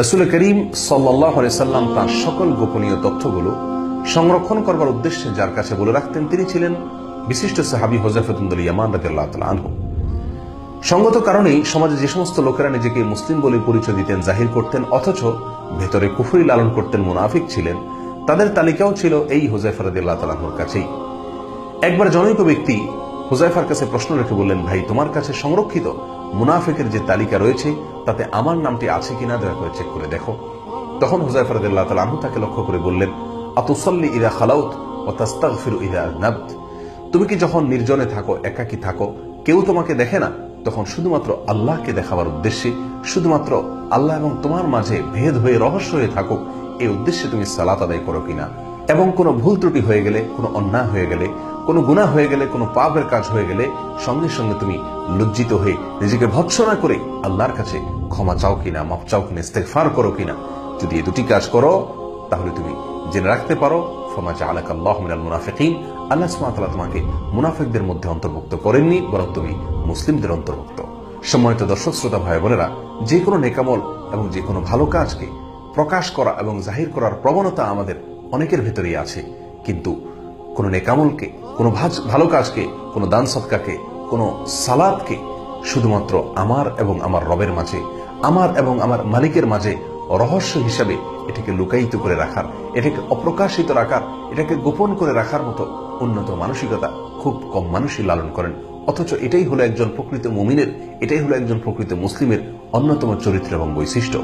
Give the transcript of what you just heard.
রাসূল করিম সাল্লাল্লাহু আলাইহি সাল্লাম তার সকল গোপনীয় তথ্যগুলো সংরক্ষণ করবার উদ্দেশ্যে যার কাছে বলে রাখতেন তিনি ছিলেন বিশিষ্ট সাহাবী হুযায়ফা বিন ইয়ামান রাদিয়াল্লাহু তাআলা আনহু। সঙ্গত কারণেই সমাজে যে সমস্ত লোকেরা নিজেকে মুসলিম বলে পরিচয় দিতেন, জাহির করতেন, অথচ ভেতরে কুফরি লালন করতেন, মুনাফিক ছিলেন, তাদের তালিকাও ছিল এই হুযায়ফা রাদিয়াল্লাহু তাআলা আনহুর কাছেই। একবার জনৈক ব্যক্তি হুযায়ফার কাছে প্রশ্ন রেখে বললেন, ভাই, তোমার কাছে সংরক্ষিত মুনাফিকের যে তালিকা রয়েছে তাতে আমার নামটি আছে কিনা দয়া করে চেক করে দেখো। তখন হুযায়ফা রাদিয়াল্লাহু তাআলা আনহু তাকে লক্ষ্য করে বললেন, আতুসাল্লি ইযা খালাউত ওয়া তাস্তাগফিরু ইযা আযনাবত। তুমি কি যখন নির্জনে থাকো, একাকী থাকো, কেউ তোমাকে দেখে না, তখন শুধুমাত্র আল্লাহকে দেখাবার উদ্দেশ্যে, শুধুমাত্র আল্লাহ এবং তোমার মাঝে ভেদ হয়ে রহস্য হয়ে থাকুক এই উদ্দেশ্যে তুমি সালাত আদায় করো কিনা, এবং কোনো ভুল ত্রুটি হয়ে গেলে, কোনো অন্যায় হয়ে গেলে, কোনো গুনাহ হয়ে গেলে, কোনো পাপের কাজ হয়ে গেলে সঙ্গে সঙ্গে তুমি লজ্জিত হয়ে নিজেকে ভৎসনা করে আল্লাহর কাছে ক্ষমা চাও কিনা, মাফ চাও কিনা, ইস্তেগফার করো কিনা। যদি এই দুটি কাজ করো তাহলে তুমি জেনে রাখতে পারো ফামা জাআলাকা আল্লাহু মিনাল মুনাফিকিন, আল্লাহ সুবহানাহু ওয়া তাআলা তোমাকে মুনাফিকদের মধ্যে অন্তর্ভুক্ত করেননি, বরং তুমি মুসলিমদের অন্তর্ভুক্ত। সম্মানিত দর্শক শ্রোতা ভাই বোনেরা, যে কোনো নেকামল এবং যে কোনো ভালো কাজকে প্রকাশ করা এবং জাহির করার প্রবণতা আমাদের অনেকের ভেতরেই আছে, কিন্তু কোনো নেকামলকে, কোনো ভালো কাজকে, কোনো দান সদকাকে, কোনো সালাতকে শুধুমাত্র আমার এবং আমার রবের মাঝে, আমার এবং আমার মালিকের মাঝে রহস্য হিসাবে এটাকে লুকায়িত করে রাখার, এটাকে অপ্রকাশিত রাখার, এটাকে গোপন করে রাখার মতো উন্নত মানসিকতা খুব কম মানুষই লালন করেন। অথচ এটাই হলো একজন প্রকৃত মুমিনের, এটাই হলো একজন প্রকৃত মুসলিমের অন্যতম চরিত্র এবং বৈশিষ্ট্য।